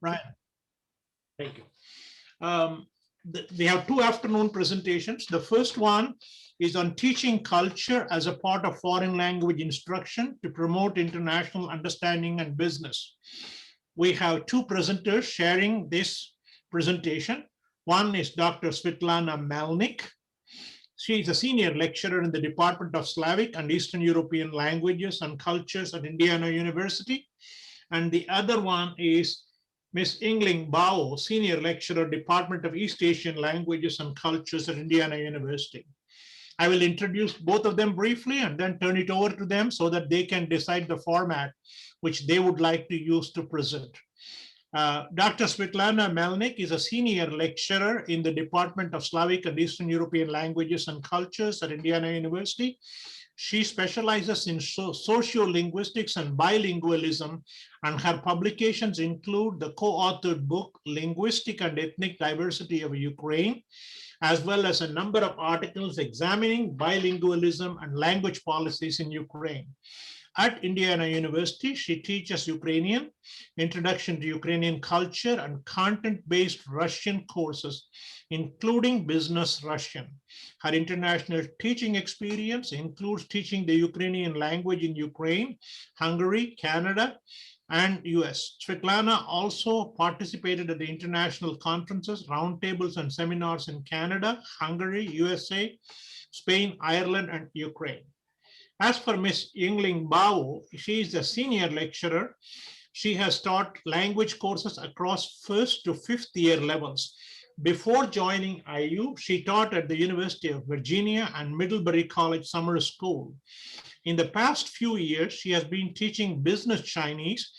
Right. Thank you. We have two afternoon presentations. The first one is on teaching culture as a part of foreign language instruction to promote international understanding and business. We have two presenters sharing this presentation. One is Dr. Svetlana Melnik. She is a senior lecturer in the Department of Slavic and Eastern European Languages and Cultures at Indiana University. And the other one is Ms. Yingling Bao, Senior Lecturer, Department of East Asian Languages and Cultures at Indiana University. I will introduce both of them briefly and then turn it over to them so that they can decide the format which they would like to use to present. Dr. Svetlana Melnik is a senior lecturer in the Department of Slavic and Eastern European Languages and Cultures at Indiana University. She specializes in sociolinguistics and bilingualism, and her publications include the co-authored book, Linguistic and Ethnic Diversity of Ukraine, as well as a number of articles examining bilingualism and language policies in Ukraine. At Indiana University, she teaches Ukrainian, Introduction to Ukrainian Culture, and content-based Russian courses, including Business Russian. Her international teaching experience includes teaching the Ukrainian language in Ukraine, Hungary, Canada, and US. Svetlana also participated at the international conferences, roundtables, and seminars in Canada, Hungary, USA, Spain, Ireland, and Ukraine. As for Ms. Yingling Bao, she is a senior lecturer. She has taught language courses across first to fifth year levels. Before joining IU, she taught at the University of Virginia and Middlebury College Summer School. In the past few years, she has been teaching Business Chinese,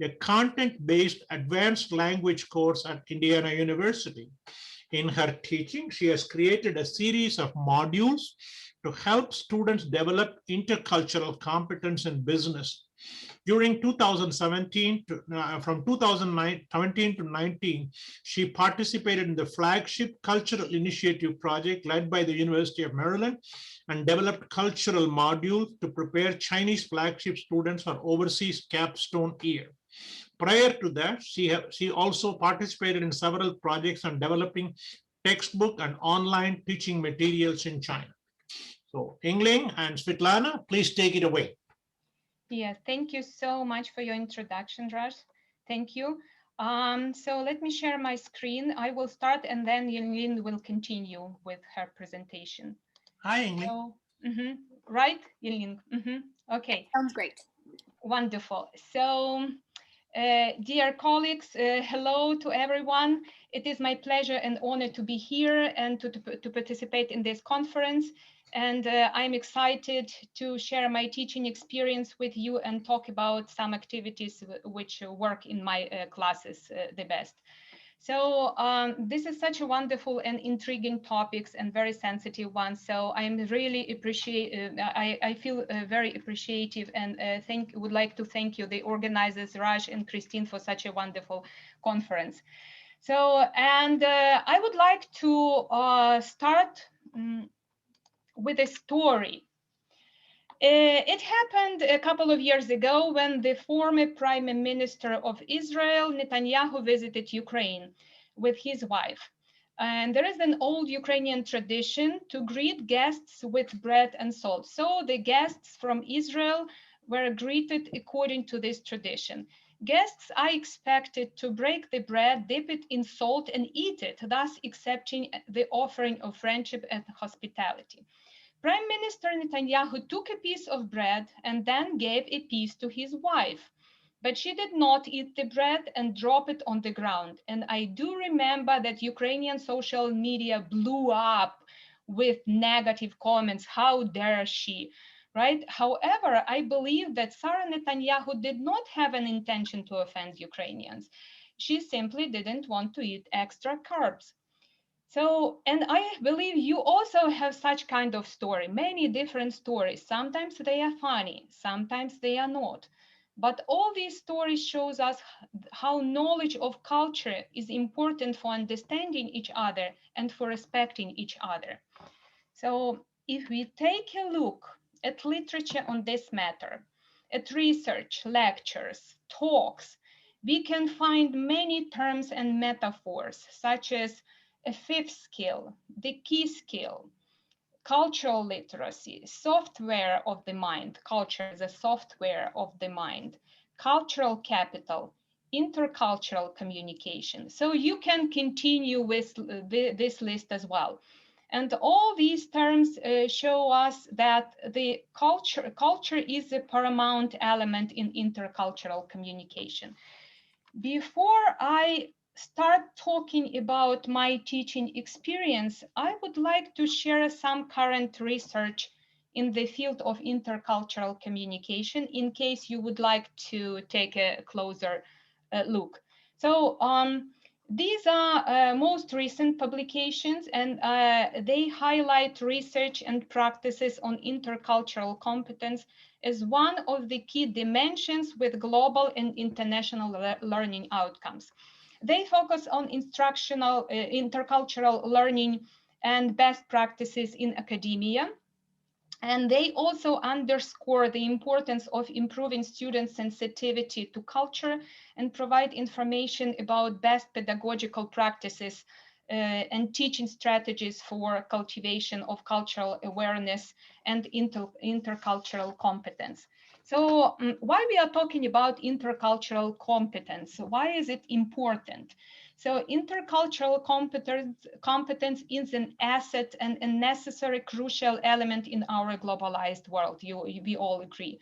a content-based advanced language course at Indiana University. In her teaching, she has created a series of modules to help students develop intercultural competence in business. During 2017, from 2017 to 19, she participated in the flagship cultural initiative project led by the University of Maryland and developed cultural modules to prepare Chinese flagship students for overseas capstone year. Prior to that, she also participated in several projects on developing textbook and online teaching materials in China. So Yingling and Svetlana, please take it away. Yes, thank you so much for your introduction, Raj. Thank you. So let me share my screen. I will start and then Yingling will continue with her presentation. Hi, Yingling. So, right, Yingling? Okay. Sounds great. Wonderful. So, dear colleagues, hello to everyone. It is my pleasure and honor to be here and to participate in this conference. And I'm excited to share my teaching experience with you and talk about some activities which work in my classes the best. So this is such a wonderful and intriguing topics and very sensitive one. So I'm really I feel very appreciative and would like to thank you, the organizers, Raj and Christine, for such a wonderful conference. So, and I would like to start with a story. It happened a couple of years ago when the former Prime Minister of Israel, Netanyahu, visited Ukraine with his wife. And there is an old Ukrainian tradition to greet guests with bread and salt. So the guests from Israel were greeted according to this tradition. Guests are expected to break the bread, dip it in salt, and eat it, thus accepting the offering of friendship and hospitality. Prime Minister Netanyahu took a piece of bread and then gave a piece to his wife. But she did not eat the bread and drop it on the ground. And I do remember that Ukrainian social media blew up with negative comments. How dare she, right? However, I believe that Sarah Netanyahu did not have an intention to offend Ukrainians. She simply didn't want to eat extra carbs. So, and I believe you also have such kind of story, many different stories. Sometimes they are funny, sometimes they are not. But all these stories shows us how knowledge of culture is important for understanding each other and for respecting each other. So if we take a look at literature on this matter, at research, lectures, talks, we can find many terms and metaphors, such as a fifth skill, the key skill, cultural literacy, software of the mind, culture is a software of the mind, cultural capital, intercultural communication. So you can continue with this list as well. And all these terms show us that the culture is a paramount element in intercultural communication. Before I start talking about my teaching experience, I would like to share some current research in the field of intercultural communication in case you would like to take a closer look. So these are most recent publications, and they highlight research and practices on intercultural competence as one of the key dimensions with global and international learning outcomes. They focus on instructional, intercultural learning and best practices in academia. And they also underscore the importance of improving student sensitivity to culture and provide information about best pedagogical practices and teaching strategies for cultivation of cultural awareness and intercultural competence. So why we are talking about intercultural competence? Why is it important? So intercultural competence is an asset and a necessary crucial element in our globalized world. We all agree.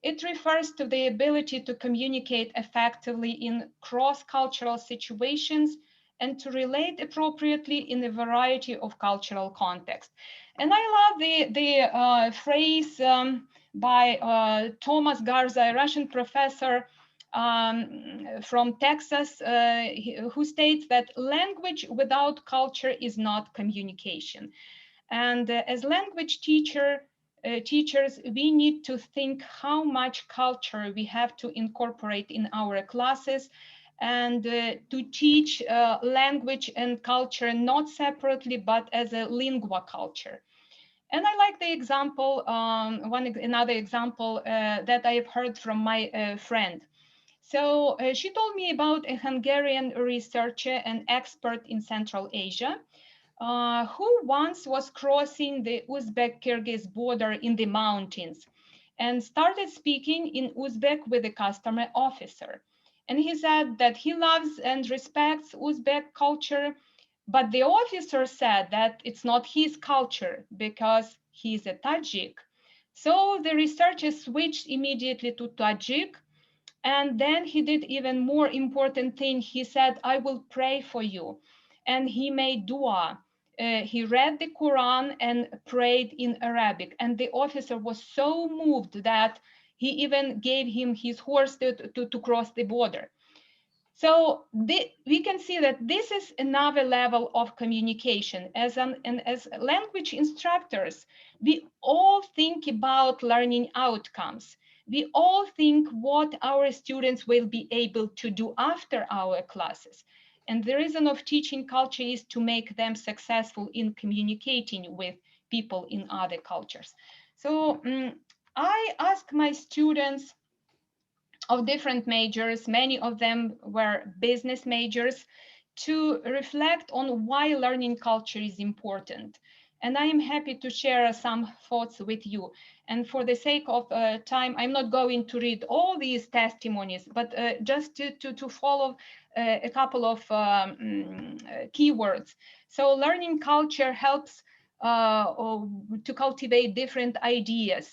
It refers to the ability to communicate effectively in cross-cultural situations and to relate appropriately in a variety of cultural contexts. And I love the phrase by Thomas Garza, a Russian professor from Texas, who states that language without culture is not communication. And as language teachers, we need to think how much culture we have to incorporate in our classes and to teach language and culture not separately, but as a lingua culture. And I like the example, another example that I have heard from my friend. So she told me about a Hungarian researcher and expert in Central Asia who once was crossing the Uzbek-Kyrgyz border in the mountains and started speaking in Uzbek with a customer officer. And he said that he loves and respects Uzbek culture, but the officer said that it's not his culture because he's a Tajik. So the researcher switched immediately to Tajik, and then he did even more important thing. He said, I will pray for you. And he made dua. He read the Quran and prayed in Arabic. And the officer was so moved that he even gave him his horse to cross the border. So we can see that this is another level of communication. As language instructors, we all think about learning outcomes. We all think what our students will be able to do after our classes. And the reason of teaching culture is to make them successful in communicating with people in other cultures. So I ask my students of different majors, many of them were business majors, to reflect on why learning culture is important. And I am happy to share some thoughts with you. And for the sake of time, I'm not going to read all these testimonies, but just to follow a couple of keywords. So learning culture helps to cultivate different ideas,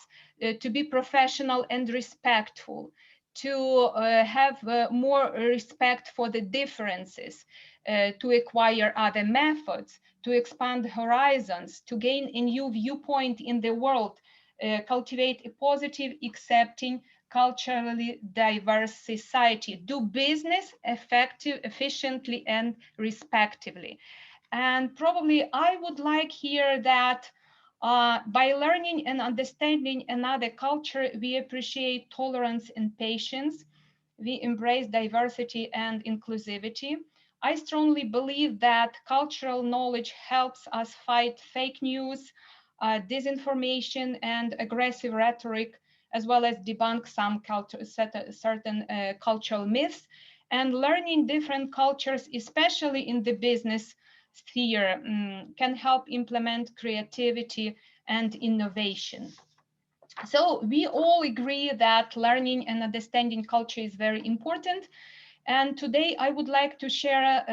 to be professional and respectful, to have more respect for the differences, to acquire other methods, to expand horizons, to gain a new viewpoint in the world, cultivate a positive, accepting, culturally diverse society, do business efficiently and respectively. And probably I would like here that by learning and understanding another culture, we appreciate tolerance and patience. We embrace diversity and inclusivity. I strongly believe that cultural knowledge helps us fight fake news, disinformation, and aggressive rhetoric, as well as debunk some certain cultural myths. And learning different cultures, especially in the business sphere, can help implement creativity and innovation. So we all agree that learning and understanding culture is very important. And today I would like to share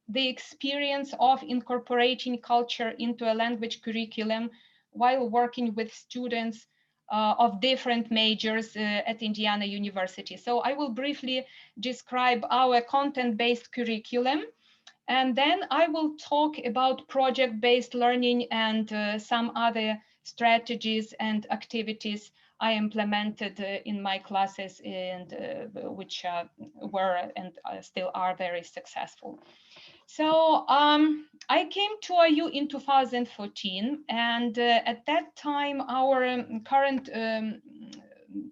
the experience of incorporating culture into a language curriculum while working with students of different majors at Indiana University. So I will briefly describe our content-based curriculum, and then I will talk about project-based learning and some other strategies and activities I implemented in my classes, and which were and still are very successful. So I came to IU in 2014, and at that time, our current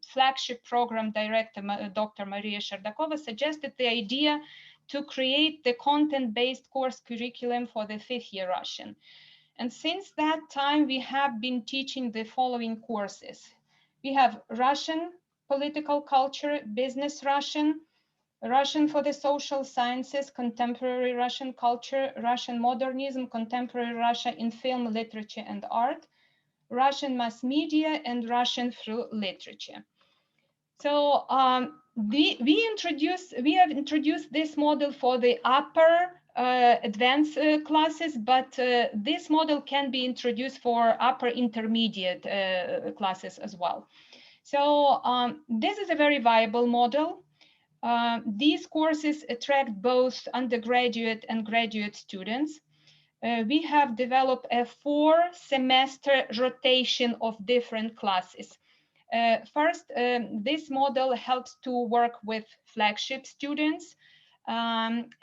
flagship program director, Dr. Maria Sherdakova, suggested the idea to create the content-based course curriculum for the 5th year Russian. And since that time, we have been teaching the following courses. We have Russian political culture, business Russian, Russian for the social sciences, contemporary Russian culture, Russian modernism, contemporary Russia in film, literature, and art, Russian mass media, and Russian through literature. So we have introduced this model for the upper advanced classes, but this model can be introduced for upper intermediate classes as well. So this is a very viable model. These courses attract both undergraduate and graduate students. We have developed a 4-semester rotation of different classes. First, this model helps to work with flagship students and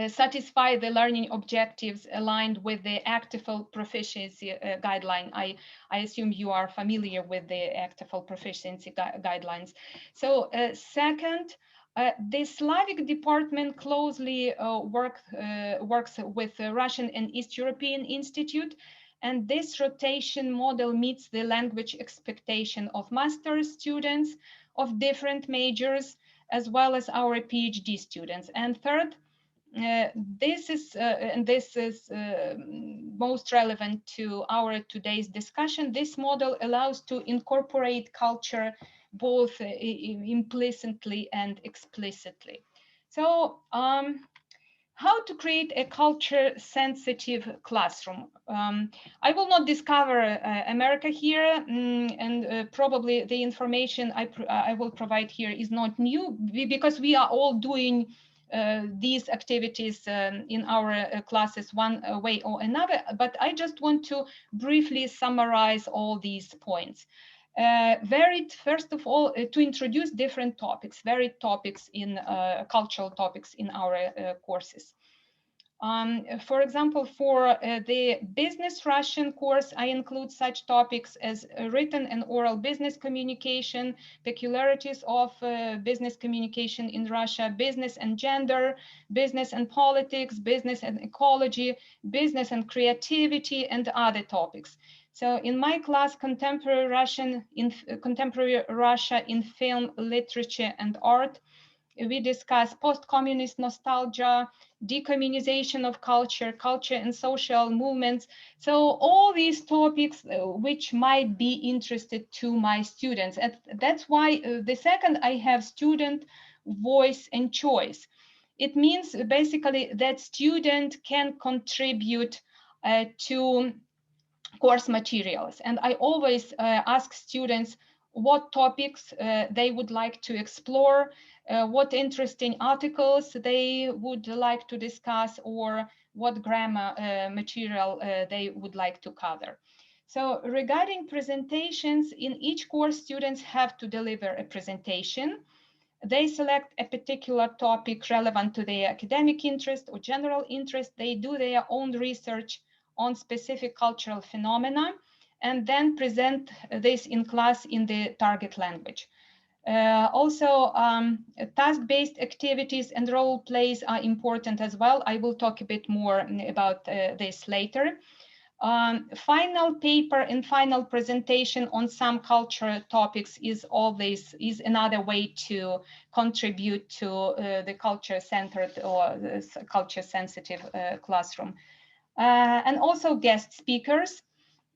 satisfy the learning objectives aligned with the ACTFL proficiency guideline. I assume you are familiar with the ACTFL proficiency guidelines. So second, the Slavic department closely works with the Russian and East European Institute, and this rotation model meets the language expectation of master's students of different majors, as well as our PhD students. And third, this is most relevant to our today's discussion. This model allows to incorporate culture both implicitly and explicitly. So how to create a culture-sensitive classroom. I will not discover America here, and probably the information I will provide here is not new, because we are all doing these activities in our classes one way or another, but I just want to briefly summarize all these points. First of all, to introduce different topics, varied topics in cultural topics in our courses. For example, for the business Russian course, I include such topics as written and oral business communication, peculiarities of business communication in Russia, business and gender, business and politics, business and ecology, business and creativity, and other topics. So in my class, contemporary Russia in film, literature, and art, we discuss post-communist nostalgia, decommunization of culture, culture and social movements. So all these topics which might be interested to my students. And that's why the second, I have student voice and choice. It means basically that student can contribute to course materials. And I always ask students what topics they would like to explore, what interesting articles they would like to discuss, or what grammar material they would like to cover. So regarding presentations, in each course, students have to deliver a presentation. They select a particular topic relevant to their academic interest or general interest. They do their own research on specific cultural phenomena, and then present this in class in the target language. Also, task-based activities and role plays are important as well. I will talk a bit more about this later. Final paper and final presentation on some cultural topics is another way to contribute to the culture-centered or culture-sensitive classroom. And also guest speakers.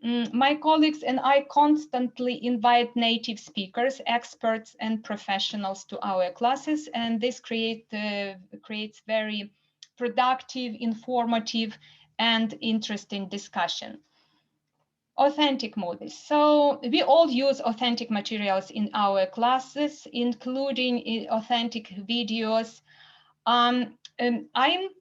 My colleagues and I constantly invite native speakers, experts, and professionals to our classes, and this creates very productive, informative, and interesting discussion. Authentic movies. So we all use authentic materials in our classes, including authentic videos. I'm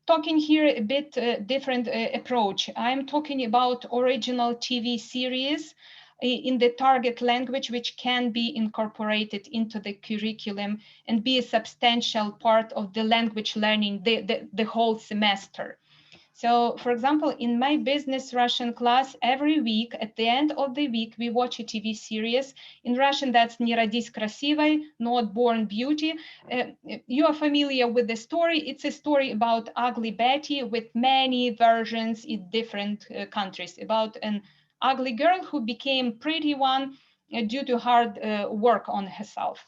talking here a bit different approach. I'm talking about original TV series in the target language, which can be incorporated into the curriculum and be a substantial part of the language learning the whole semester. So, for example, in my business Russian class, every week, at the end of the week, we watch a TV series. In Russian, that's "Не родись красивой," not born beauty. You are familiar with the story. It's a story about Ugly Betty with many versions in different countries, about an ugly girl who became pretty one due to hard work on herself.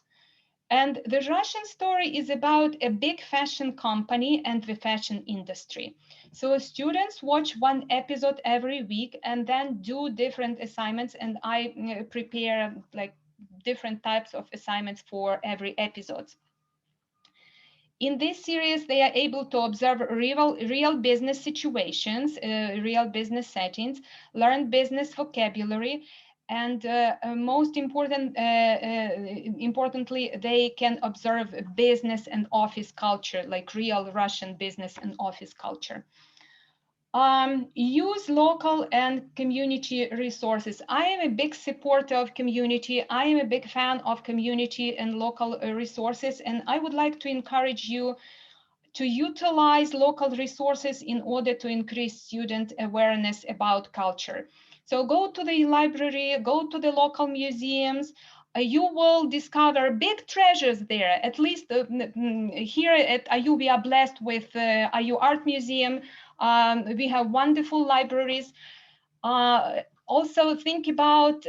And the Russian story is about a big fashion company and the fashion industry. So students watch one episode every week and then do different assignments, and I prepare like different types of assignments for every episode. In this series, they are able to observe real business situations, real business settings, learn business vocabulary, and most importantly, they can observe business and office culture, like real Russian business and office culture. Use local and community resources. I am a big supporter of community. I am a big fan of community and local resources, and I would like to encourage you to utilize local resources in order to increase student awareness about culture. So go to the library, go to the local museums. You will discover big treasures there. At least here at IU, we are blessed with IU Art Museum. We have wonderful libraries. Also think about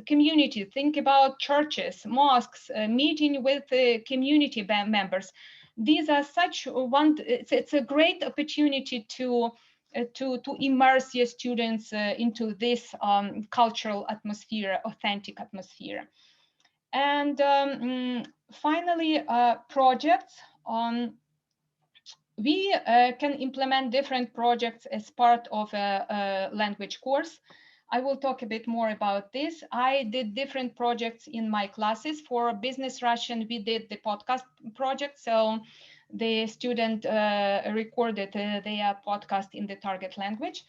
community, think about churches, mosques, meeting with community members. These are such it's a great opportunity to immerse your students into this cultural atmosphere, authentic atmosphere. And finally, projects. We can implement different projects as part of a language course. I will talk a bit more about this. I did different projects in my classes. For Business Russian, we did the podcast project. So the student recorded their podcast in the target language.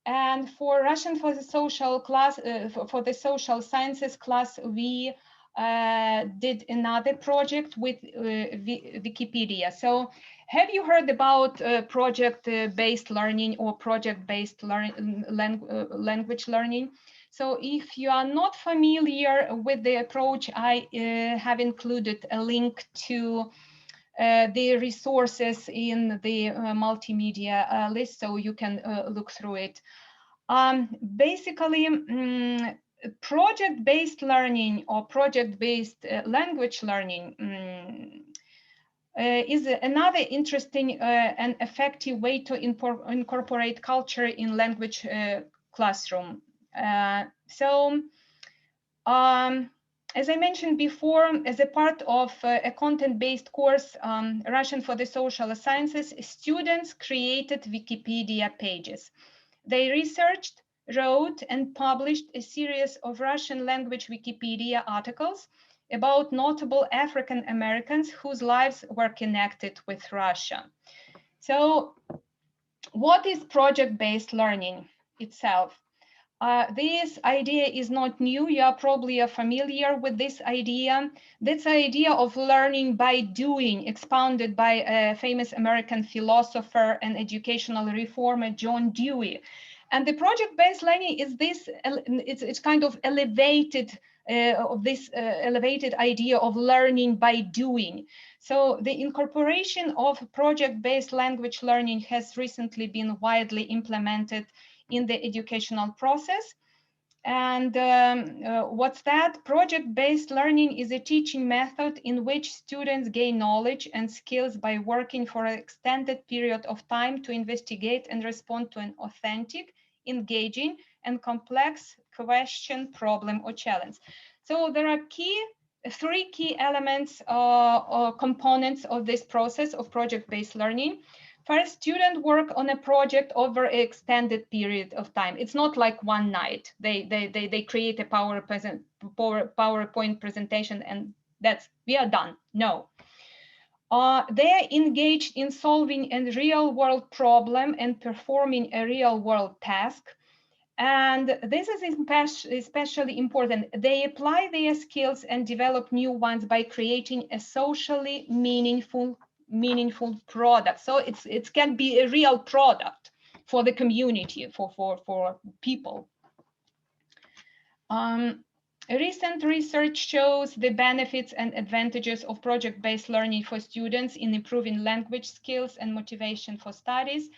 And for Russian for the social class, for the social sciences class, we did another project with Wikipedia. So have you heard about project-based learning or project-based language learning? So if you are not familiar with the approach, I have included a link to the resources in the multimedia list, so you can look through it. Basically, project-based learning or project-based language learning is another interesting and effective way to incorporate culture in language classroom. As I mentioned before, as a part of a content-based course, Russian for the Social Sciences, students created Wikipedia pages. They researched, wrote, and published a series of Russian language Wikipedia articles about notable African Americans whose lives were connected with Russia. So what is project-based learning itself? This idea is not new. You are probably familiar with this idea. That's the idea of learning by doing, expounded by a famous American philosopher and educational reformer, John Dewey. And the project-based learning is this, it's kind of elevated elevated idea of learning by doing. So the incorporation of project-based language learning has recently been widely implemented in the educational process. And what's that? Project-based learning is a teaching method in which students gain knowledge and skills by working for an extended period of time to investigate and respond to an authentic, engaging, and complex question, problem, or challenge. So there are three key elements or components of this process of project-based learning. First, students work on a project over an extended period of time. It's not like one night. They create a PowerPoint presentation and we are done. No. They are engaged in solving a real-world problem and performing a real-world task. And this is especially important. They apply their skills and develop new ones by creating a socially meaningful product. So it can be a real product for the community, for people. Recent research shows the benefits and advantages of project-based learning for students in improving language skills and motivation for studies,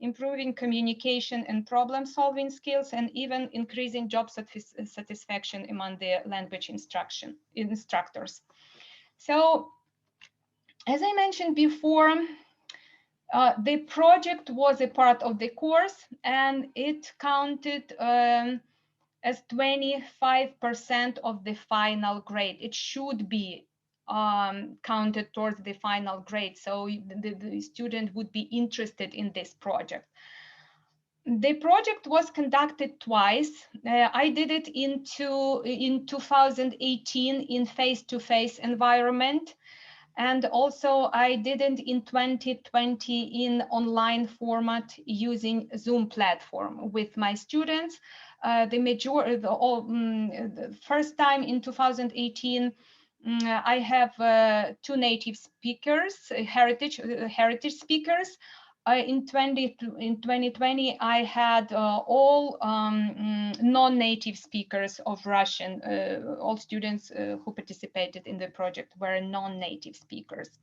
improving communication and problem-solving skills, and even increasing job satisfaction among the language instructors. So, as I mentioned before, the project was a part of the course, and it counted as 25% of the final grade. It should be counted towards the final grade, so the student would be interested in this project. The project was conducted twice. I did it in 2018 in face-to-face environment, and also I did it in 2020 in online format using Zoom platform with my students. The first time in 2018, I have two native speakers, heritage speakers. In 2020, I had all non-native speakers of Russian. All students who participated in the project were non-native speakers.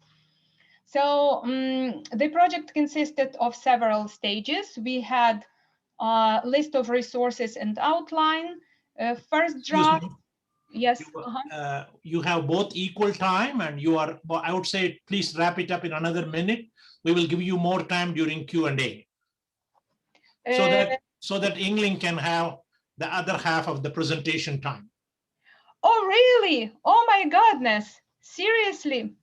So the project consisted of several stages. We had a list of resources and outline. First draft. Yes. You have both equal time, and you are, I would say, please wrap it up in another minute. We will give you more time during Q&A, so that England can have the other half of the presentation time. Oh, really? Oh my goodness. Seriously?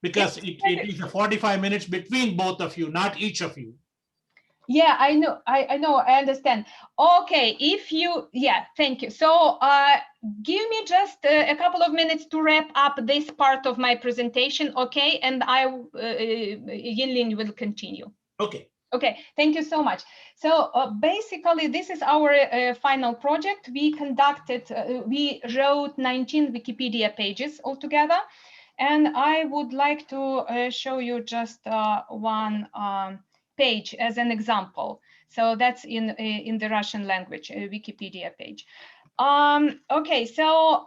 Because it is 45 minutes between both of you, not each of you. Yeah, I know, I understand. Okay, thank you. So give me just a couple of minutes to wrap up this part of my presentation, okay? And Yinlin will continue. Okay. Okay, thank you so much. So basically, this is our final project. We wrote 19 Wikipedia pages altogether. And I would like to show you just one page as an example. So that's in the Russian language, Wikipedia page. Okay, so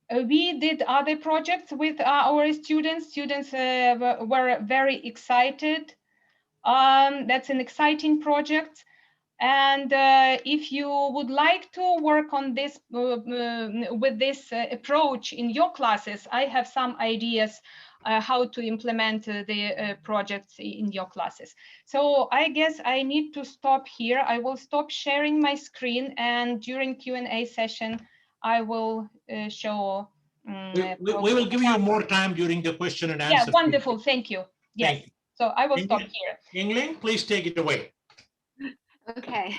we did other projects with our students. Students were very excited. That's an exciting project. And if you would like to work on this with this approach in your classes, I have some ideas how to implement the projects in your classes. So I guess I need to stop here. I will stop sharing my screen, and during Q&A session, I will show. We will give you more time during the question and answer. Yeah, wonderful. Thank you. Yes. Thank you. So I will stop here. England, please take it away. Okay.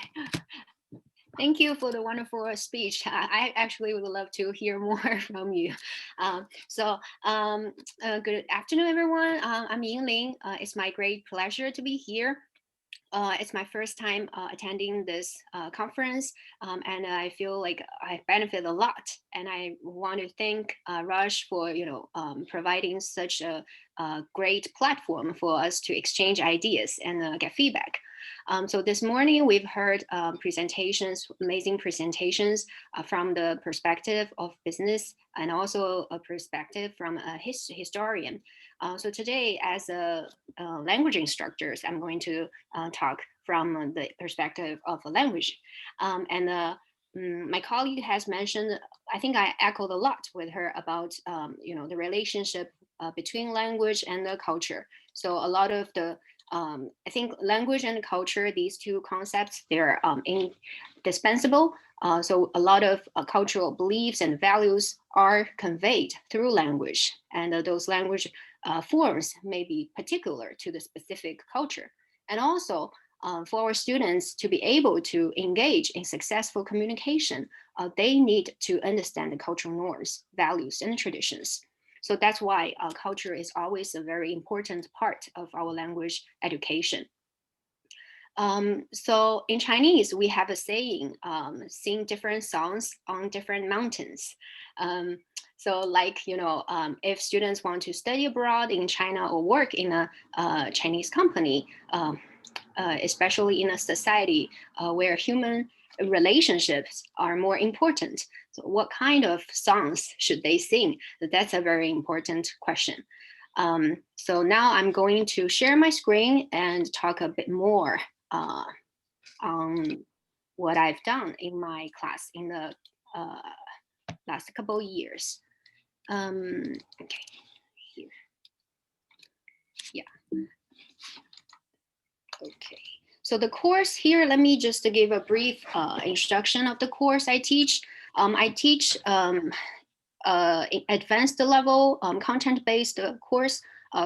Thank you for the wonderful speech. I actually would love to hear more from you. Good afternoon, everyone. I'm Yinling. It's my great pleasure to be here. It's my first time attending this conference, and I feel like I benefit a lot. And I want to thank Rush for providing such a great platform for us to exchange ideas and get feedback. So this morning we've heard presentations, amazing presentations from the perspective of business and also a perspective from a historian. So today, as a language instructors, I'm going to talk from the perspective of a language. My colleague has mentioned, I think I echoed a lot with her about the relationship between language and the culture. So a lot of the I think language and culture, these two concepts, they're indispensable. So a lot of cultural beliefs and values are conveyed through language, and those language forms may be particular to the specific culture. And also for our students to be able to engage in successful communication, they need to understand the cultural norms, values, and traditions. So that's why culture is always a very important part of our language education. So in Chinese, we have a saying, sing different songs on different mountains. So like, if students want to study abroad in China or work in a Chinese company, especially in a society where human relationships are more important. So what kind of songs should they sing? That's a very important question. So now I'm going to share my screen and talk a bit more on what I've done in my class in the last couple of years. Okay, here. Yeah. Okay. So the course here, let me just give a brief introduction of the course I teach. I teach advanced level content-based course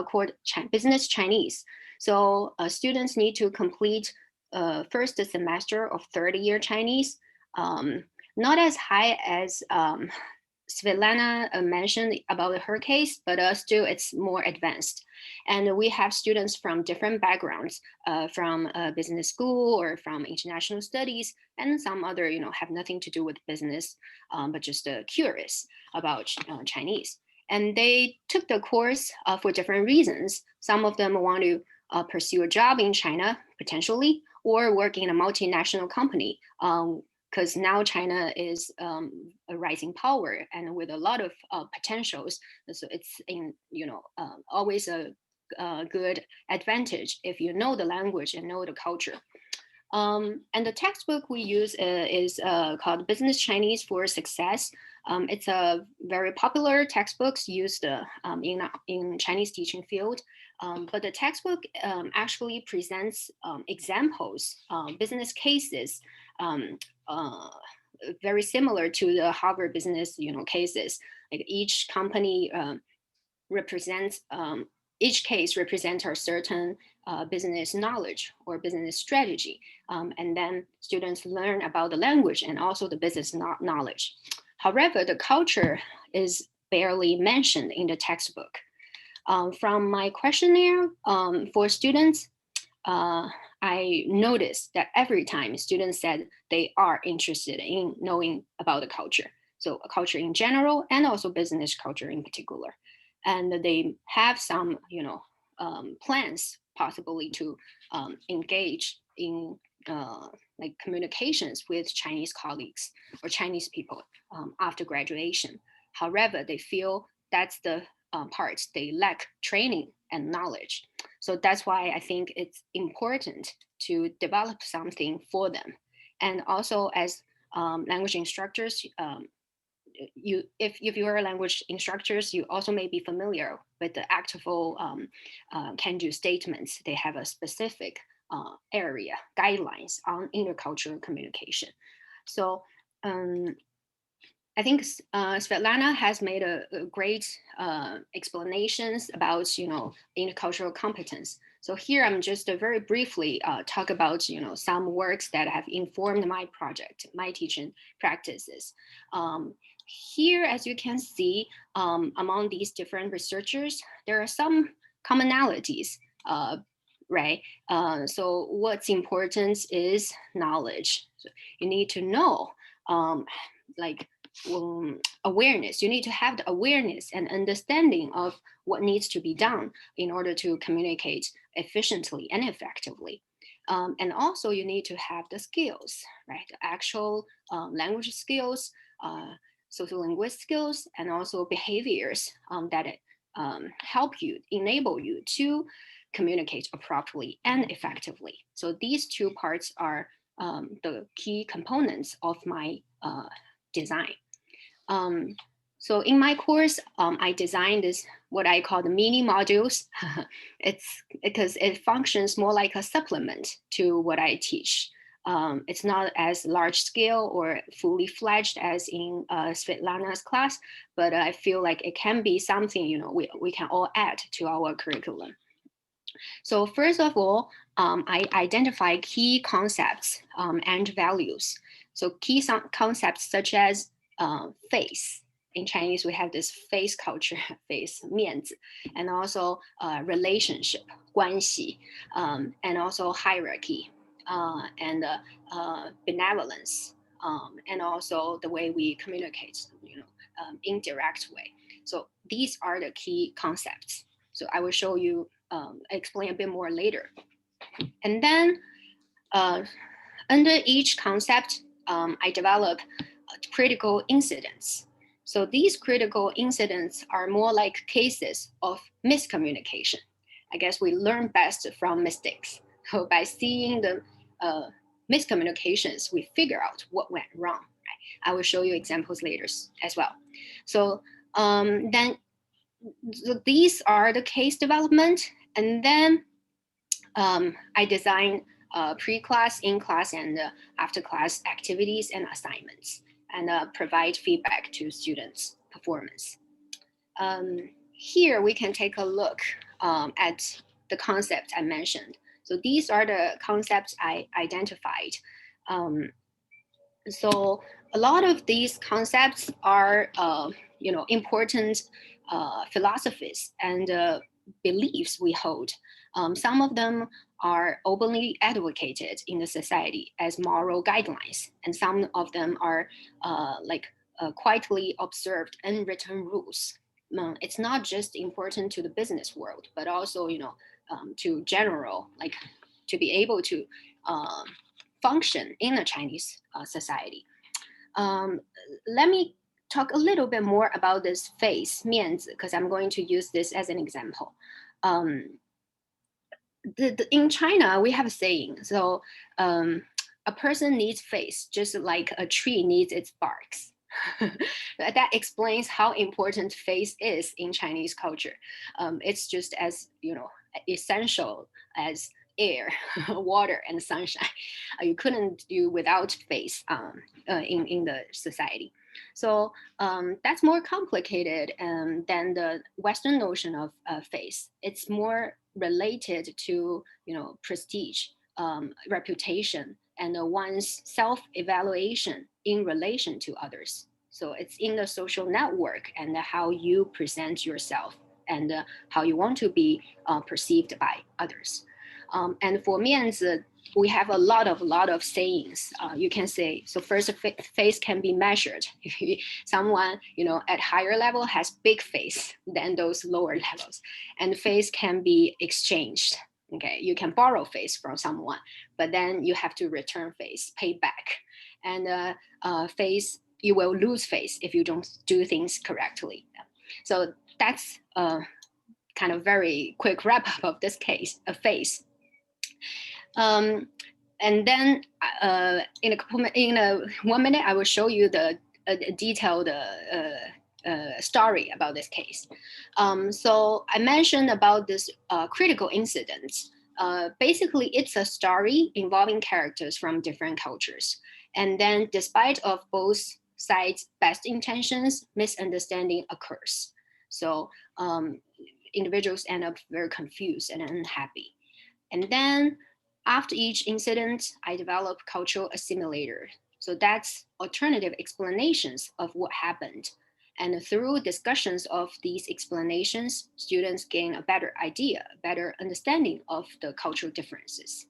called Business Chinese. So students need to complete first semester of third year Chinese, not as high as Svetlana mentioned about her case, but still it's more advanced. And we have students from different backgrounds, from business school or from international studies, and some other, have nothing to do with business, but just curious about Chinese. And they took the course for different reasons. Some of them want to pursue a job in China, potentially, or work in a multinational company, because now China is a rising power and with a lot of potentials. So it's always a good advantage if you know the language and know the culture. And the textbook we use is called Business Chinese for Success. It's a very popular textbook used in Chinese teaching field. But the textbook actually presents examples, business cases, very similar to the Harvard business, cases. Like each company represents, each case represents a certain business knowledge or business strategy. And then students learn about the language and also the business knowledge. However, the culture is barely mentioned in the textbook. From my questionnaire for students, I noticed that every time students said they are interested in knowing about the culture. So a culture in general and also business culture in particular. And they have some, plans possibly to engage in like communications with Chinese colleagues or Chinese people after graduation. However, they feel that's the part they lack training and knowledge. So that's why I think it's important to develop something for them. And also as language instructors, if you are language instructors, you also may be familiar with the actful can-do statements. They have a specific area guidelines on intercultural communication. So I think Svetlana has made a great explanations about intercultural competence. So here I'm just very briefly talk about some works that have informed my project, my teaching practices. Here, as you can see, among these different researchers, there are some commonalities, right? So what's important is knowledge. So you need to know, awareness. You need to have the awareness and understanding of what needs to be done in order to communicate efficiently and effectively. And also you need to have the skills, right? The actual language skills, social linguistic skills, and also behaviors that help you, enable you to communicate appropriately and effectively. So these two parts are the key components of my design. So in my course, I designed this, what I call the mini modules. It's because it functions more like a supplement to what I teach. It's not as large scale or fully fledged as in Svetlana's class, but I feel like it can be something, you know, we can all add to our curriculum. So first of all, I identify key concepts and values. So key concepts such as face. In Chinese, we have this face culture, face, 面子, and also relationship, 关系, and also hierarchy, and benevolence, and also the way we communicate, you know, indirect way. So these are the key concepts. So I will show you, explain a bit more later. And then under each concept, I develop critical incidents. So these critical incidents are more like cases of miscommunication. I guess we learn best from mistakes. So by seeing the miscommunications, we figure out what went wrong. Right? I will show you examples later as well. So then so these are the case development. And then I design pre-class, in-class, and after-class activities and assignments, and provide feedback to students' performance. Here we can take a look at the concept I mentioned. So these are the concepts I identified. So a lot of these concepts are, you know, important philosophies and beliefs we hold. Some of them are openly advocated in the society as moral guidelines, and some of them are quietly observed unwritten rules. It's not just important to the business world, but also, you know, to general, like to be able to function in a Chinese society. Let me talk a little bit more about this face, 面子, because I'm going to use this as an example. In China, we have a saying, so a person needs face just like a tree needs its barks. That explains how important face is in Chinese culture. It's just as, you know, essential as air, water, and sunshine. You couldn't do without face in the society. So that's more complicated than the Western notion of face. It's more related to, you know, prestige, reputation, and one's self-evaluation in relation to others. So it's in the social network and how you present yourself and how you want to be perceived by others. And for 面子, we have a lot of sayings. You can say, so first, face can be measured. If someone, you know, at higher level has big face than those lower levels, and face can be exchanged. Okay, you can borrow face from someone, but then you have to return face, pay back. And face, you will lose face if you don't do things correctly. So that's kind of very quick wrap up of this case, a face. And then in 1 minute, I will show you the detailed story about this case. So I mentioned about this critical incident. Basically, it's a story involving characters from different cultures. And then despite of both sides' best intentions, misunderstanding occurs. So individuals end up very confused and unhappy. And then after each incident, I develop cultural assimilator. So that's alternative explanations of what happened. And through discussions of these explanations, students gain a better idea, a better understanding of the cultural differences.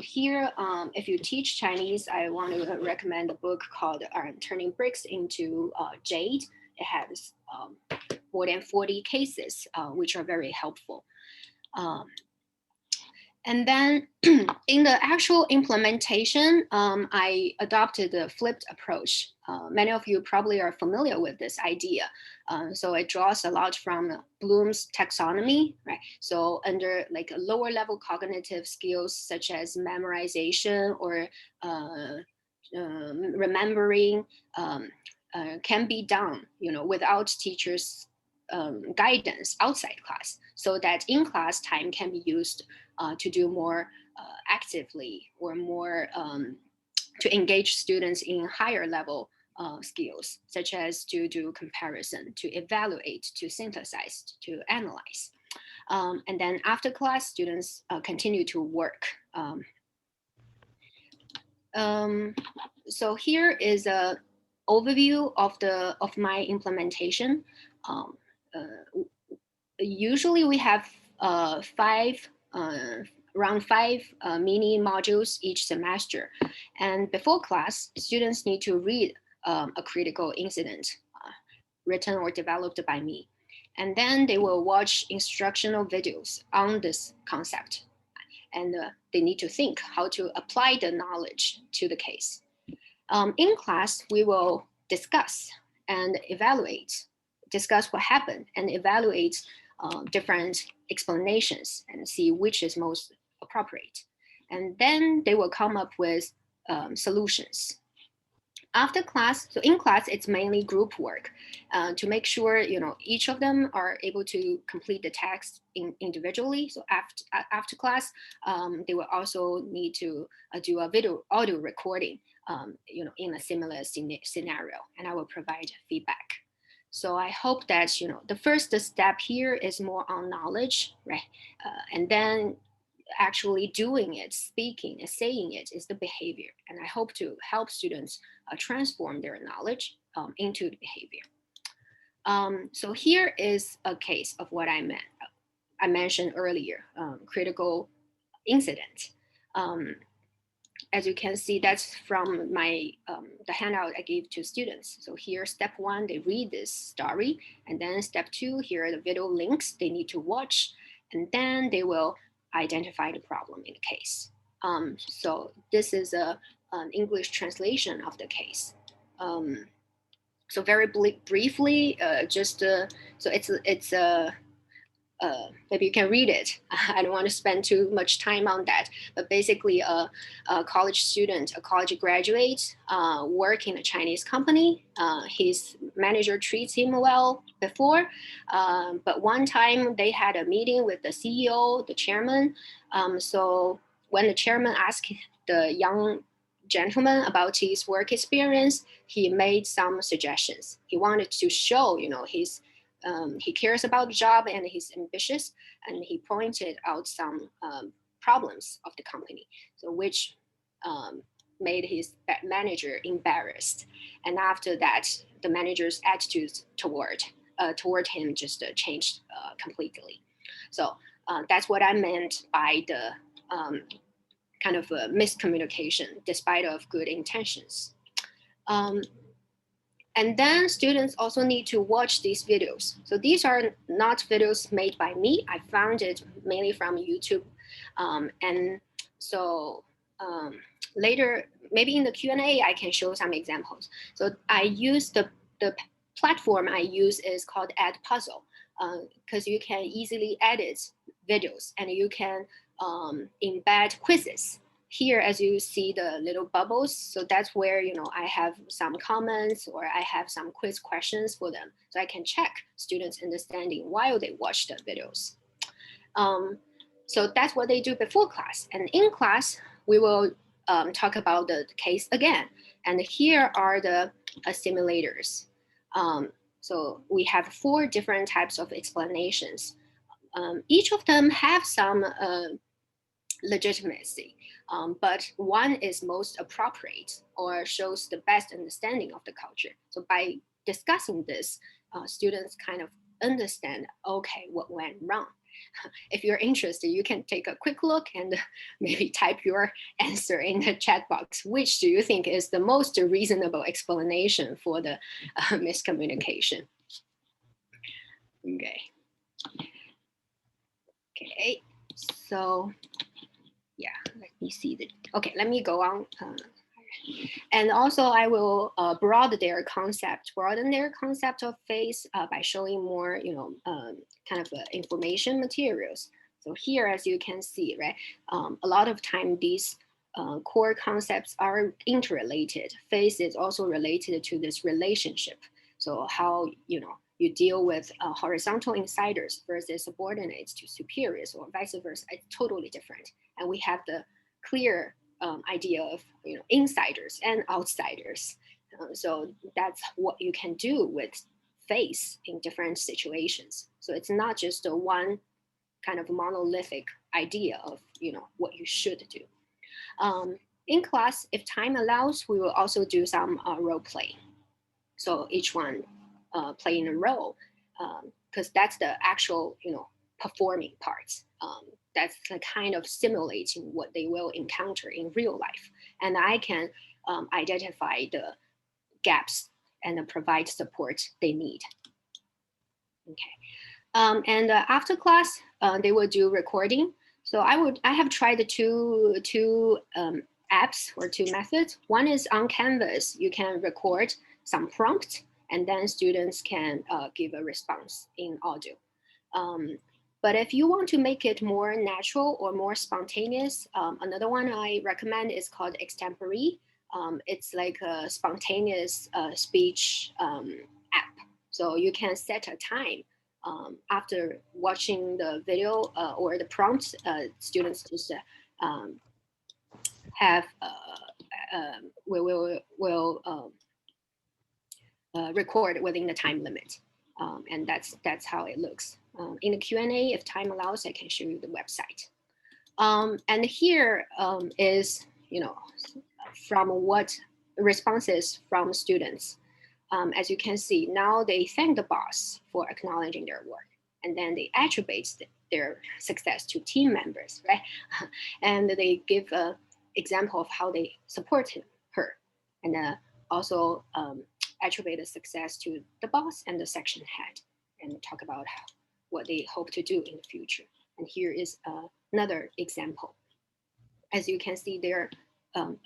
Here, if you teach Chinese, I want to recommend a book called Turning Bricks into Jade. It has more than 40 cases, which are very helpful. And then in the actual implementation, I adopted the flipped approach. Many of you probably are familiar with this idea. So it draws a lot from Bloom's taxonomy, right? So under like a lower level cognitive skills such as memorization or remembering can be done, without teachers' guidance outside class, so that in class time can be used to do more actively or more to engage students in higher level skills, such as to do comparison, to evaluate, to synthesize, to analyze. And then after class, students continue to work. So here is a overview of my implementation. Usually we have around five mini modules each semester. And before class, students need to read a critical incident written or developed by me. And then they will watch instructional videos on this concept. And they need to think how to apply the knowledge to the case. In class, we will discuss and evaluate, discuss what happened and evaluate different explanations and see which is most appropriate. And then they will come up with solutions. After class, so in class, it's mainly group work to make sure, each of them are able to complete the text individually. So after class, they will also need to do a audio recording, in a similar scenario, and I will provide feedback. So I hope that, the first step here is more on knowledge, right? And then actually doing it, speaking and saying it is the behavior. And I hope to help students transform their knowledge into the behavior. So here is a case of what I mentioned earlier, critical incident. As you can see, that's from my the handout I gave to students. So here, step one, they read this story. And then step two, here are the video links they need to watch. And then they will identify the problem in the case. So this is an English translation of the case. So very briefly, so it's a maybe you can read it. I don't want to spend too much time on that, but basically a college student, a college graduate, work in a Chinese company. His manager treats him well before, but one time they had a meeting with the CEO, the chairman. So when the chairman asked the young gentleman about his work experience, he made some suggestions. He wanted to show, he cares about the job and he's ambitious, and he pointed out some problems of the company, so which made his manager embarrassed. And after that, the manager's attitude toward him just changed completely. So that's what I meant by the kind of miscommunication despite of good intentions. And then students also need to watch these videos. So these are not videos made by me. I found it mainly from YouTube. And so later, maybe in the Q&A, I can show some examples. So I use the platform I use is called Edpuzzle, because you can easily edit videos and you can embed quizzes. Here, as you see the little bubbles, so that's where, I have some comments or I have some quiz questions for them. So I can check students' understanding while they watch the videos. So that's what they do before class. And in class, we will talk about the case again. And here are the simulators. So we have 4 different types of explanations. Each of them have some legitimacy, but one is most appropriate or shows the best understanding of the culture. So by discussing this, students kind of understand, okay, what went wrong. If you're interested, you can take a quick look and maybe type your answer in the chat box. Which do you think is the most reasonable explanation for the miscommunication? Okay. Okay, so me see the, okay, let me go on. And also I will broaden their concept of face by showing more, kind of information materials. So here, as you can see, right, a lot of time these core concepts are interrelated. Face is also related to this relationship. So how, you deal with horizontal insiders versus subordinates to superiors, or vice versa, it's totally different. And we have the clear idea of insiders and outsiders. So that's what you can do with face in different situations. So it's not just a one kind of monolithic idea of what you should do. In class, if time allows, we will also do some role play. So each one playing a role, because that's the actual performing parts. That's the kind of simulating what they will encounter in real life. And I can identify the gaps and provide support they need. Okay. And after class, they will do recording. So I have tried two apps or two methods. One is on Canvas. You can record some prompt, and then students can give a response in audio. But if you want to make it more natural or more spontaneous, another one I recommend is called Extempore. It's like a spontaneous speech app. So you can set a time after watching the video or the prompt. Students just will record within the time limit, and that's how it looks. In the Q&A, if time allows, I can show you the website. And here is from what responses from students. As you can see, now they thank the boss for acknowledging their work, and then they attribute their success to team members, right? And they give an example of how they support her, and also attribute the success to the boss and the section head, and talk about what they hope to do in the future. And here is another example. As you can see, their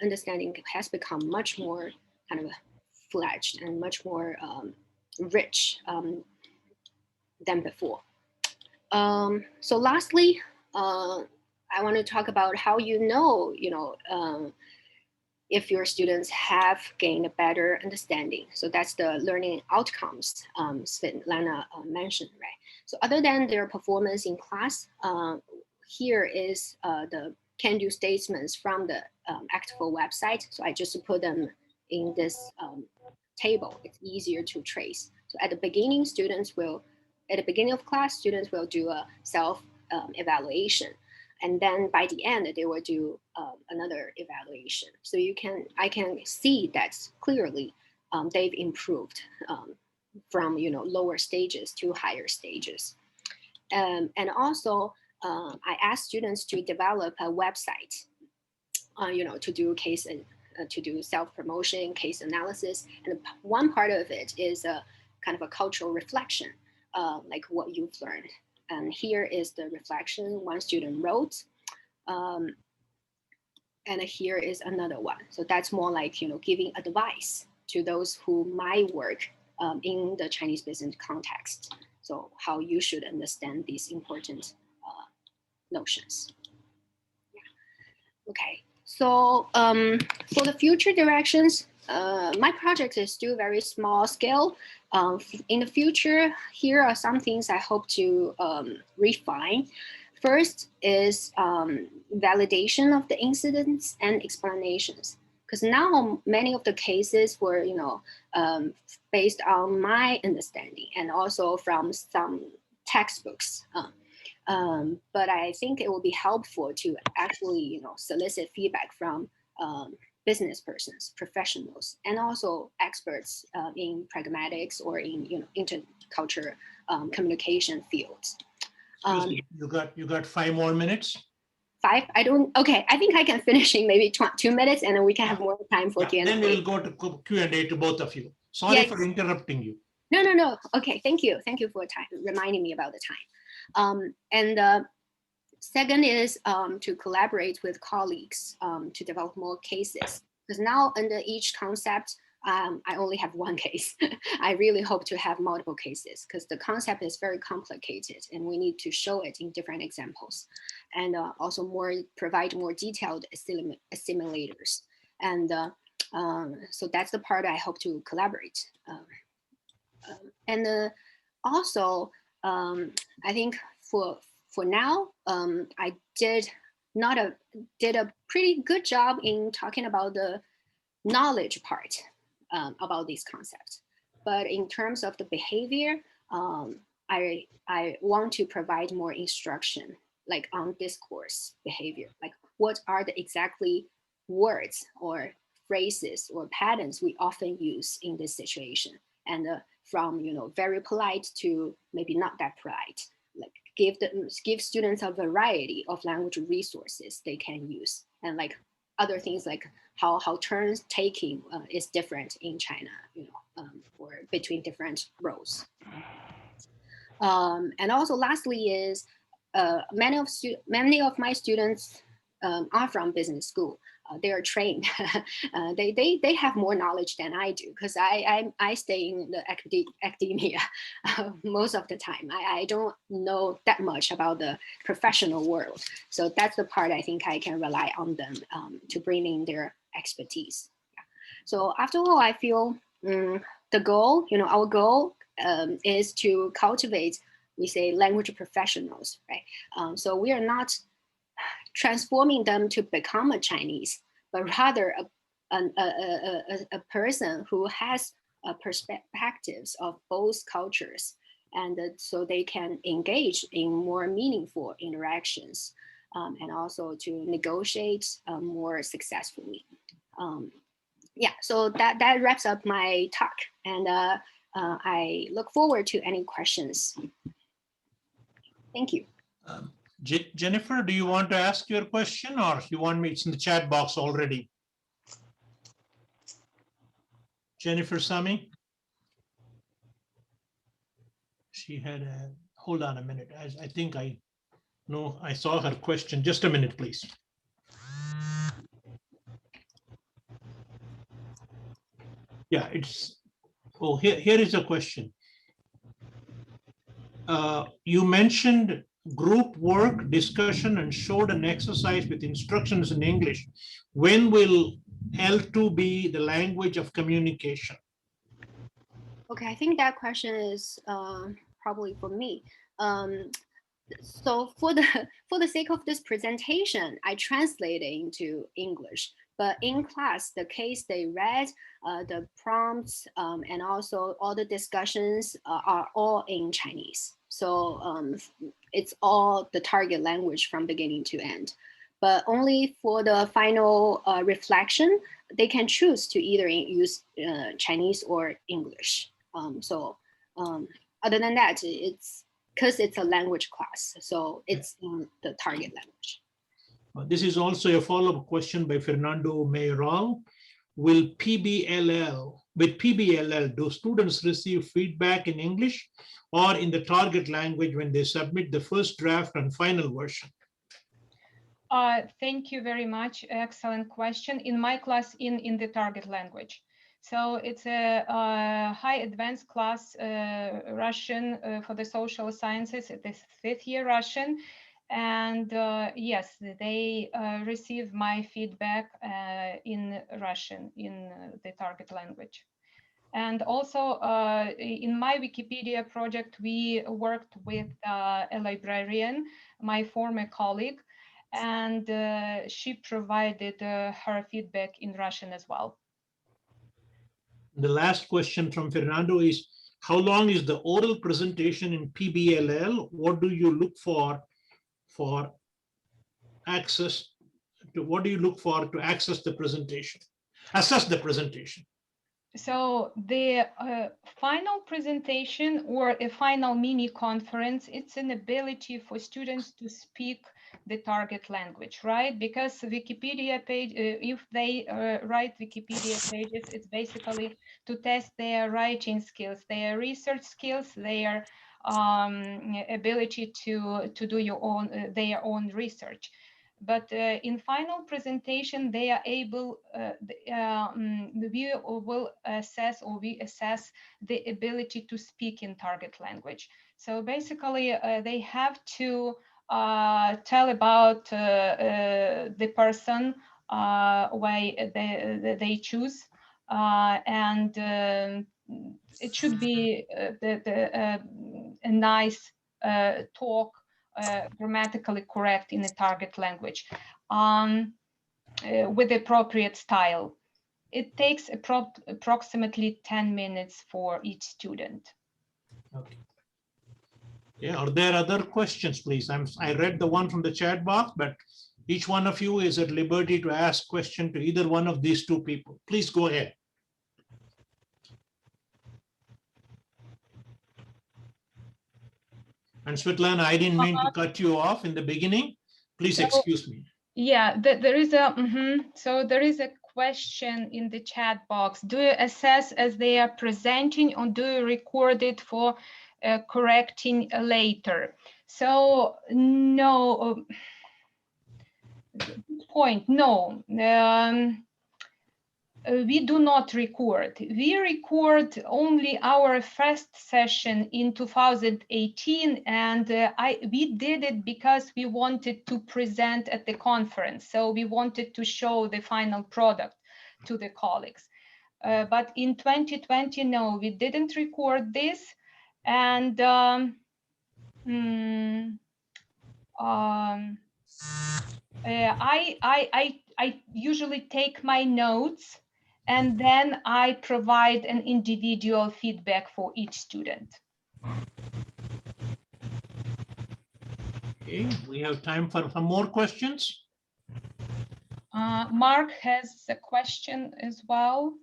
understanding has become much more kind of fledged and much more rich than before. So lastly, I want to talk about how if your students have gained a better understanding. So that's the learning outcomes Svetlana mentioned, right? So other than their performance in class, here is the can-do statements from the Actful website. So I just put them in this table. It's easier to trace. So at the beginning, at the beginning of class, students will do a self-evaluation. And then by the end, they will do another evaluation. So I can see that clearly they've improved from lower stages to higher stages. And also, I asked students to develop a website, to do to do self-promotion, case analysis. And one part of it is a kind of a cultural reflection, like what you've learned. And here is the reflection one student wrote. And here is another one. So that's more like, giving advice to those who might work in the Chinese business context. So how you should understand these important notions. Yeah. Okay. So for the future directions, my project is still very small scale. In the future, here are some things I hope to refine. First is validation of the incidents and explanations. Because now many of the cases were, based on my understanding and also from some textbooks. But I think it will be helpful to actually, solicit feedback from business persons, professionals, and also experts in pragmatics or in intercultural communication fields. You got 5 more minutes. 5? Okay, I think I can finish in maybe 2 minutes, and then we can have more time for Q&A. Then we'll go to Q&A to both of you. Sorry for interrupting you. No. Okay, thank you. Thank you for reminding me about the time. And Second is to collaborate with colleagues to develop more cases. Because now under each concept, I only have one case. I really hope to have multiple cases because the concept is very complicated and we need to show it in different examples, and also provide more detailed simulators. And so that's the part I hope to collaborate. And also, I think for now, I did a pretty good job in talking about the knowledge part about these concepts. But in terms of the behavior, I want to provide more instruction, like on discourse behavior, like what are the exactly words or phrases or patterns we often use in this situation, and from very polite to maybe not that polite, like give students a variety of language resources they can use, and like other things like how turn taking is different in China, or between different roles. And also lastly is many of my students are from business school. They are trained. They have more knowledge than I do because I stay in the academia most of the time. I don't know that much about the professional world. So that's the part I think I can rely on them to bring in their expertise. Yeah. So after all, I feel the goal, our goal is to cultivate, we say, language professionals, right? So we are not transforming them to become a Chinese, but rather a person who has perspectives of both cultures, and so they can engage in more meaningful interactions, and also to negotiate more successfully. Yeah, so that wraps up my talk, and I look forward to any questions. Thank you. Jennifer, do you want to ask your question, or you want me? It's in the chat box already. Jennifer Sami. She had a, hold on a minute. I think I know I saw her question. Just a minute, please. Yeah, it's, oh, here is a question. You mentioned group work discussion and showed an exercise with instructions in English. When will L2 be the language of communication? Okay, I think that question is probably for me. So for the sake of this presentation, I translated into English. But in class, the case they read, the prompts, and also all the discussions are all in Chinese. So it's all the target language from beginning to end. But only for the final reflection, they can choose to either use Chinese or English. Other than that, it's because it's a language class, so it's in the target language. This is also a follow-up question by Fernando Mayoral. With PBLL, do students receive feedback in English or in the target language when they submit the first draft and final version? Thank you very much. Excellent question. In my class, in the target language. So it's a high advanced class Russian for the social sciences. It is 5th year Russian. And yes, they receive my feedback in Russian, in the target language. And also in my Wikipedia project, we worked with a librarian, my former colleague, and she provided her feedback in Russian as well. The last question from Fernando is, how long is the oral presentation in PBLL? What do you look for access to, what do you look for to access the presentation, assess the presentation? So the final presentation or a final mini conference, it's an ability for students to speak the target language, right? Because Wikipedia page, if they write Wikipedia pages, it's basically to test their writing skills, their research skills, their ability to do their own research. But in final presentation, they are able, we will assess, or we assess the ability to speak in target language. So basically, they have to tell about the person why they choose, and it should be a nice talk, grammatically correct in a target language, with appropriate style. It takes approximately 10 minutes for each student. Okay. Yeah, are there other questions, please? I read the one from the chat box, but each one of you is at liberty to ask question to either one of these two people. Please go ahead. And Svetlana, I didn't mean to cut you off in the beginning. Please excuse me. Yeah, there is a so there is a question in the chat box. Do you assess as they are presenting, or do you record it for correcting later? So no. Point, no. We do not record. We record only our first session in 2018, and we did it because we wanted to present at the conference. So we wanted to show the final product to the colleagues. But in 2020, no, we didn't record this. And I usually take my notes, and then I provide an individual feedback for each student. Okay, we have time for some more questions. Mark has a question as well.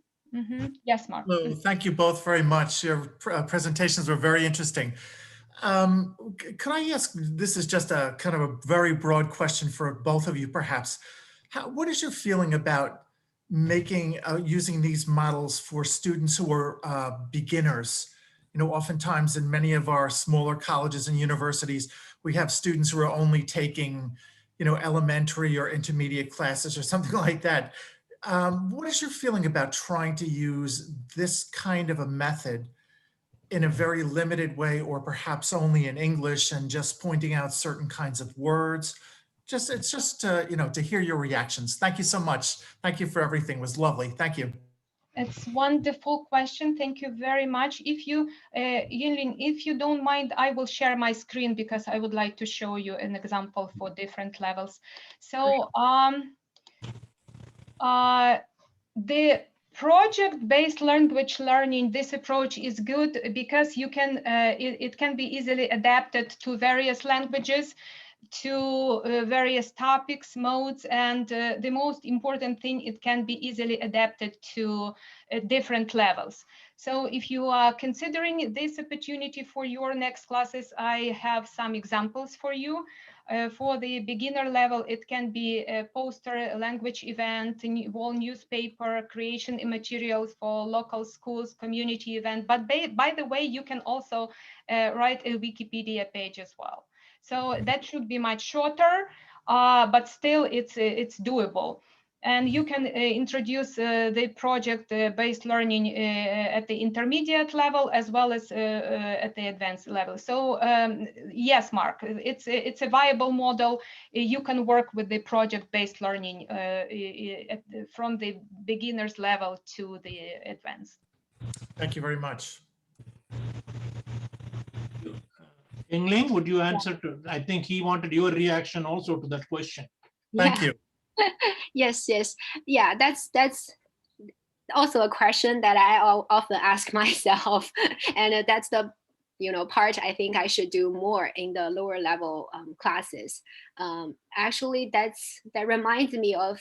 Yes, Mark. Hello, thank you both very much. Your presentations were very interesting. Could I ask, this is just a kind of a very broad question for both of you, perhaps. What is your feeling about making, using these models for students who are beginners? You know, oftentimes in many of our smaller colleges and universities, we have students who are only taking, you know, elementary or intermediate classes or something like that. What is your feeling about trying to use this kind of a method in a very limited way, or perhaps only in English, and just pointing out certain kinds of words? It's just you know, to hear your reactions. Thank you so much. Thank you for everything. It was lovely. Thank you. It's wonderful question. Thank you very much. If you, Yinling, if you don't mind, I will share my screen because I would like to show you an example for different levels. So the project-based language learning, this approach is good because you can, it can be easily adapted to various languages, to various topics, modes, and the most important thing, it can be easily adapted to different levels. So if you are considering this opportunity for your next classes, I have some examples for you. For the beginner level, it can be a poster, a language event, a wall newspaper, creation of materials for local schools, community event. But by the way, you can also write a Wikipedia page as well. So that should be much shorter, but still it's doable. And you can introduce the project-based learning at the intermediate level as well as at the advanced level. So yes, Mark, it's a viable model. You can work with the project-based learning from the beginner's level to the advanced. Thank you very much. Yingling, would you answer to, I think he wanted your reaction also to that question. Thank you. Yes. Yeah, that's also a question that I often ask myself. And that's the, you know, part I think I should do more in the lower level classes. Actually, that reminds me of,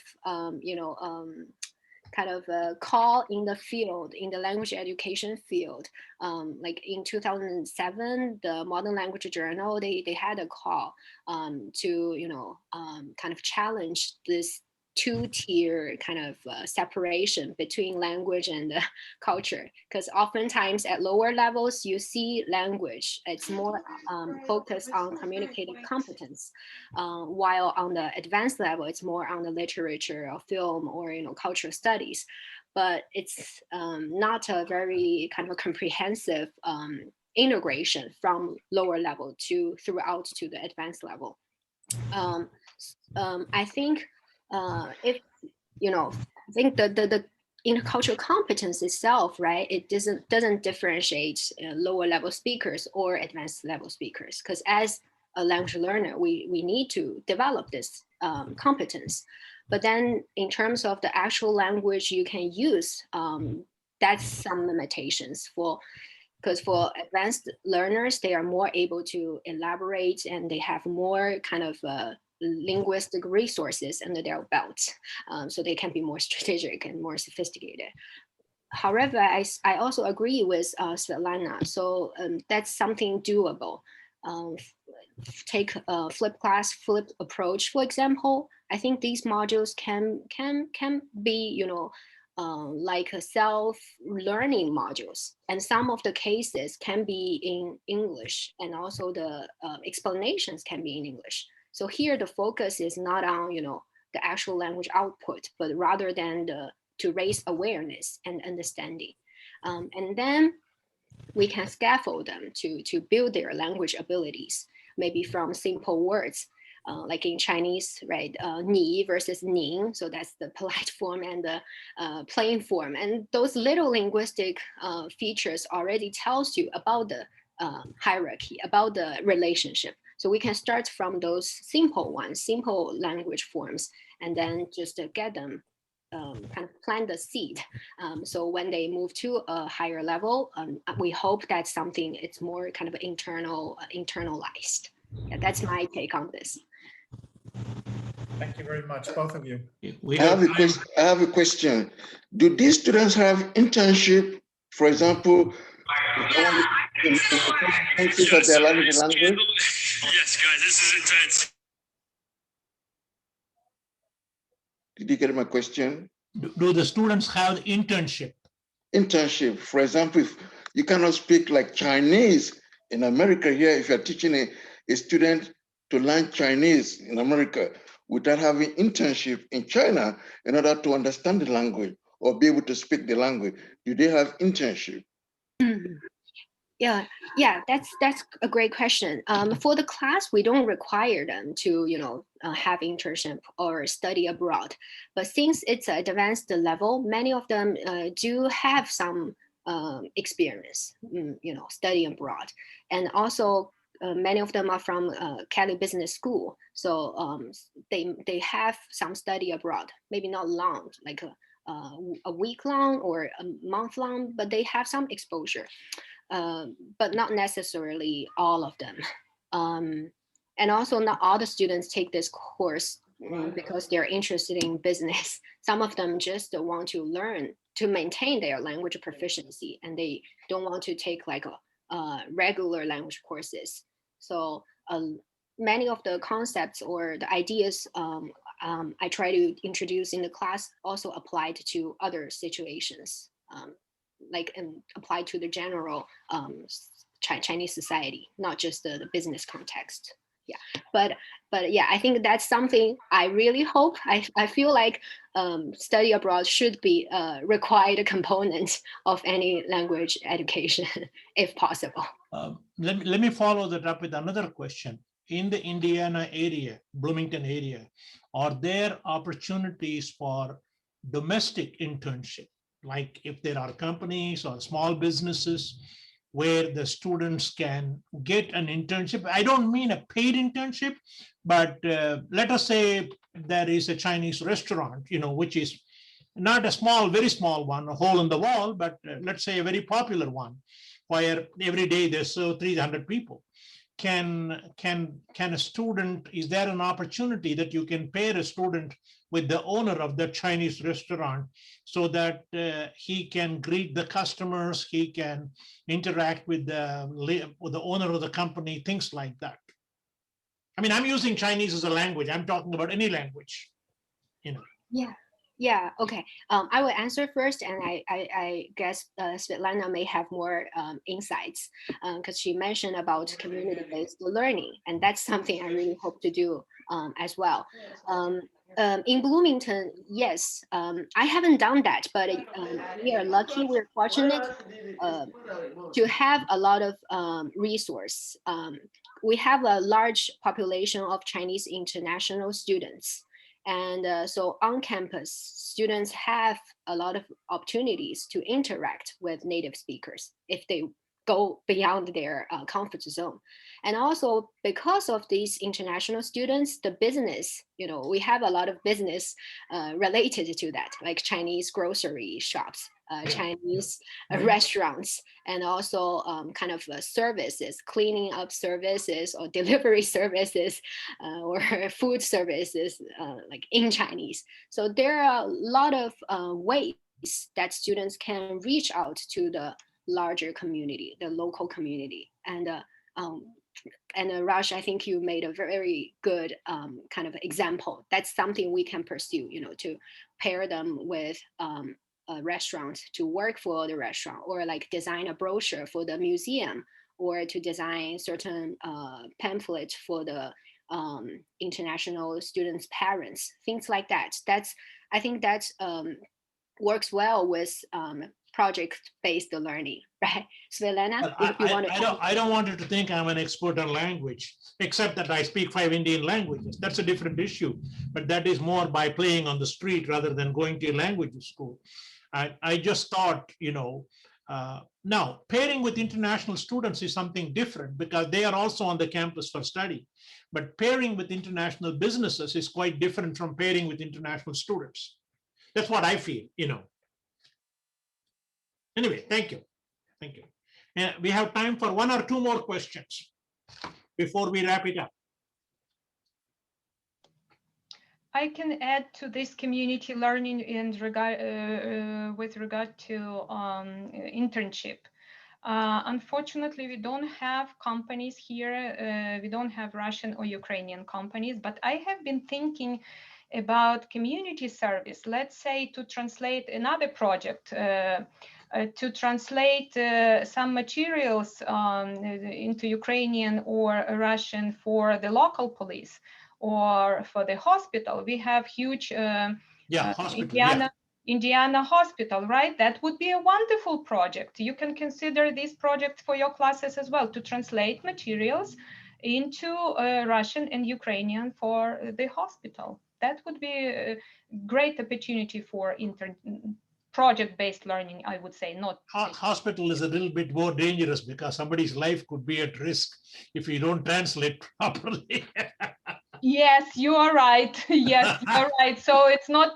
you know, kind of a call in the field, in the language education field. Like in 2007, the Modern Language Journal, they had a call to, you know, kind of challenge this two-tier kind of separation between language and culture, because oftentimes at lower levels you see language, it's more focused on communicative competence, while on the advanced level it's more on the literature or film or cultural studies, but it's not a very kind of a comprehensive integration from lower level throughout to the advanced level. I think if I think the intercultural competence itself, right? It doesn't differentiate lower level speakers or advanced level speakers, because as a language learner, we need to develop this competence. But then in terms of the actual language you can use, that's some limitations because for advanced learners, they are more able to elaborate and they have more kind of linguistic resources under their belt, so they can be more strategic and more sophisticated. However, I also agree with Svetlana, so that's something doable. Take a flipped approach, for example. I think these modules can be like a self-learning modules, and some of the cases can be in English, and also the explanations can be in English. So here the focus is not on the actual language output, but rather than to raise awareness and understanding, and then we can scaffold them to build their language abilities, maybe from simple words. Like in Chinese, right? 你 versus 您, so that's the polite form and the plain form. And those little linguistic features already tells you about the hierarchy, about the relationship. So we can start from those simple ones, simple language forms, and then just get them kind of plant the seed. So when they move to a higher level, we hope that's something it's more kind of internalized. Yeah, that's my take on this. Thank you very much, both of you. We I have a question. Do these students have internship, for example, in the countries that they're learning the language? Yes, guys, this is intense. Did you get my question? do the students have internship? Internship, for example, if you cannot speak like Chinese in America here, if you're teaching a student to learn Chinese in America without having internship in China in order to understand the language or be able to speak the language, do they have internship? Yeah, that's a great question. For the class, we don't require them to, have internship or study abroad. But since it's an advanced level, many of them do have some experience, studying abroad. And also, many of them are from Kelley Business School. So they have some study abroad, maybe not long, like a week long or a month long, but they have some exposure. But not necessarily all of them. And also not all the students take this course because they're interested in business. Some of them just want to learn to maintain their language proficiency, and they don't want to take like regular language courses. So many of the concepts or the ideas I try to introduce in the class also applied to other situations. Like applied to the general Chinese society, not just the business context. Yeah, but yeah, I think that's something I really hope. I feel like study abroad should be a required component of any language education, if possible. Let me follow that up with another question. In the Indiana area, Bloomington area, are there opportunities for domestic internship? Like if there are companies or small businesses where the students can get an internship. I don't mean a paid internship, but let us say there is a Chinese restaurant, which is not a small, very small one, a hole in the wall, but let's say a very popular one, where every day they serve 300 people. Can a student, is there an opportunity that you can pair a student with the owner of the Chinese restaurant so that he can greet the customers, he can interact with the owner of the company, things like that? I mean, I'm using Chinese as a language. I'm talking about any language, Yeah, okay. I will answer first, and I guess Svetlana may have more insights because she mentioned about community-based learning, and that's something I really hope to do as well. In Bloomington, yes, I haven't done that, but we are lucky, we're fortunate to have a lot of resource. We have a large population of Chinese international students. And so on campus, students have a lot of opportunities to interact with native speakers if they go beyond their comfort zone. And also because of these international students, the business, we have a lot of business related to that, like Chinese grocery shops, Chinese restaurants, and also kind of services, cleaning up services or delivery services or food services like in Chinese. So there are a lot of ways that students can reach out to the larger community, the local community. And Raj, I think you made a very good kind of example. That's something we can pursue, to pair them with a restaurant, to work for the restaurant, or like design a brochure for the museum, or to design certain pamphlets for the international students' parents, things like that. I think that works well with project-based learning, right? Svetlana, if you want to. I don't want you to think I'm an expert on language, except that I speak 5 Indian languages. That's a different issue, but that is more by playing on the street rather than going to a language school. I just thought, now pairing with international students is something different because they are also on the campus for study. But pairing with international businesses is quite different from pairing with international students. That's what I feel, Anyway, thank you. Thank you. And we have time for 1 or 2 more questions before we wrap it up. I can add to this community learning with regard to internship. Unfortunately, we don't have companies here. We don't have Russian or Ukrainian companies, but I have been thinking about community service, let's say to translate another project, to translate some materials into Ukrainian or Russian for the local police or for the hospital. We have huge Indiana hospital, right? That would be a wonderful project. You can consider this project for your classes as well, to translate materials into Russian and Ukrainian for the hospital. That would be a great opportunity for project-based learning, I would say. Not hospital is a little bit more dangerous because somebody's life could be at risk if you don't translate properly. Yes, you are right. Yes, you're right. So it's not,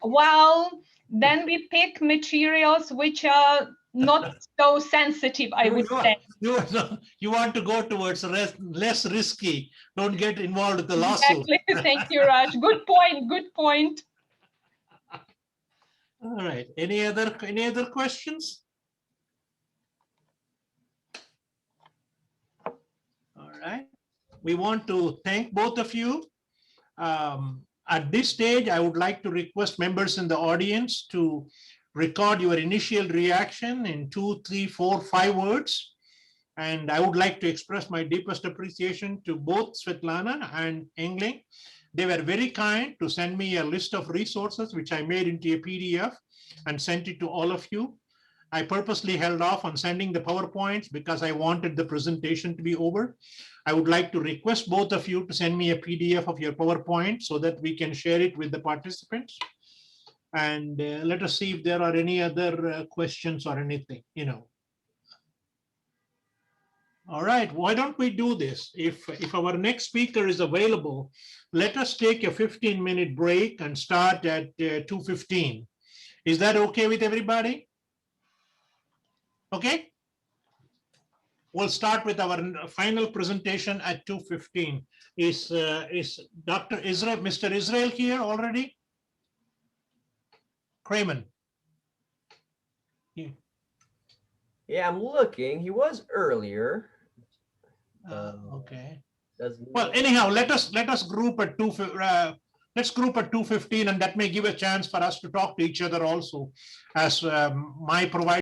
well, then we pick materials which are not so sensitive, I would say. You want to go towards less risky. Don't get involved with the lawsuit. Exactly. Thank you, Raj. Good point. Good point. All right. Any other questions? All right. We want to thank both of you. At this stage, I would like to request members in the audience to record your initial reaction in 2, 3, 4, 5 words. And I would like to express my deepest appreciation to both Svetlana and Engling. They were very kind to send me a list of resources, which I made into a PDF and sent it to all of you. I purposely held off on sending the PowerPoints because I wanted the presentation to be over. I would like to request both of you to send me a PDF of your PowerPoint so that we can share it with the participants. And let us see if there are any other questions or anything, All right, why don't we do this? If our next speaker is available, let us take a 15-minute break and start at 2:15. Is that okay with everybody? Okay. We'll start with our final presentation at 2:15. Is Dr. Israel, Mr. Israel here already? Kramen. Yeah, I'm looking. He was earlier. Okay. Doesn't Well, anyhow, let us group at let's group at 2:15, and that may give a chance for us to talk to each other also, as my provider